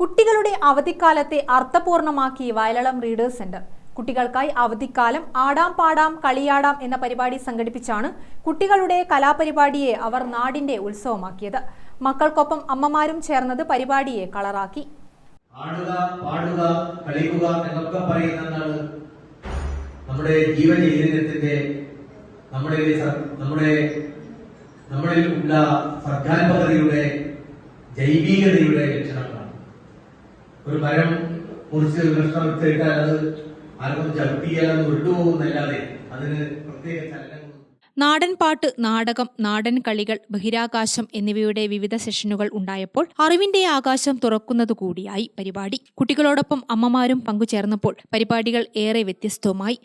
കുട്ടികളുടെ അവധിക്കാലത്തെ അർത്ഥപൂർണമാക്കി Vayalalam readers centre. കുട്ടികൾക്കായി അവധിക്കാലം ആടാം പാടാം കളിയാടാം എന്ന പരിപാടി സംഘടിപ്പിച്ചാണ് കുട്ടികളുടെ കലാപരിപാടിയെ അവർ നാടിന്റെ ഉത്സവമാക്കിയത്. മക്കൾക്കൊപ്പം അമ്മമാരും ചേർന്നത് പരിപാടിയെ കളറാക്കി. ആടുക, പാടുക, കളിക്കുക എന്നൊക്കെ പറയുന്നതാണ് നമ്മുടെ ജീവചൈതന്യത്തിന്റെ നമ്മളിൽ ഉള്ള സർഗാത്മകതയുടെ ജൈവികതയുടെ ലക്ഷണങ്ങളാണ്. ഒരു മരം മുറിച്ച് കൃഷ്ണം വിട്ടിട്ടാൽ അത് ആർക്കും ചവിട്ടിയാലൊന്നും വിട്ടുപോകുന്നല്ലാതെ അതിന് പ്രത്യേക ചലനങ്ങൾ. നാടൻ പാട്ട്, നാടകം, നാടൻ കളികൾ, ബഹിരാകാശം എന്നിവയുടെ വിവിധ സെഷനുകൾ ഉണ്ടായപ്പോൾ അറിവിന്റെ ആകാശം തുറക്കുന്നതുകൂടിയായി പരിപാടി. കുട്ടികളോടൊപ്പം അമ്മമാരും പങ്കുചേർന്നപ്പോൾ പരിപാടികൾ ഏറെ വ്യത്യസ്തവുമായി.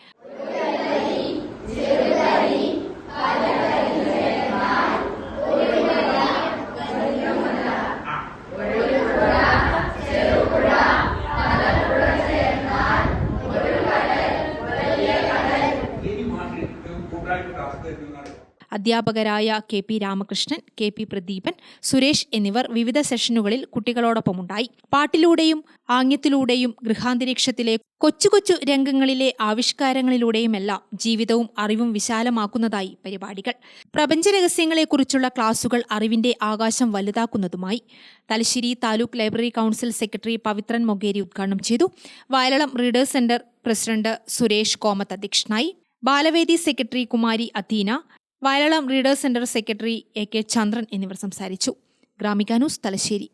അധ്യാപകരായ കെ.പി. രാമകൃഷ്ണൻ, കെ.പി. പ്രദീപൻ, സുരേഷ് എന്നിവർ വിവിധ സെഷനുകളിൽ കുട്ടികളോടൊപ്പമുണ്ടായി. പാട്ടിലൂടെയും ആംഗ്യത്തിലൂടെയും ഗൃഹാന്തരീക്ഷത്തിലെ കൊച്ചു കൊച്ചു രംഗങ്ങളിലെ ആവിഷ്കാരങ്ങളിലൂടെയുമെല്ലാം ജീവിതവും അറിവും വിശാലമാക്കുന്നതായി പരിപാടികൾ. പ്രപഞ്ച രഹസ്യങ്ങളെക്കുറിച്ചുള്ള ക്ലാസുകൾ അറിവിന്റെ ആകാശം വലുതാക്കുന്നതുമായി. Thalassery taluk library council secretary Pavithran Mogeri ഉദ്ഘാടനം ചെയ്തു. Vayalalam readers centre president Suresh Komath അധ്യക്ഷനായി. Balavedi secretary Kumari Adheena, Vayalalam readers centre secretary A K. Chandran എന്നിവർ സംസാരിച്ചു. ഗ്രാമിക ന്യൂസ്, തലശ്ശേരി.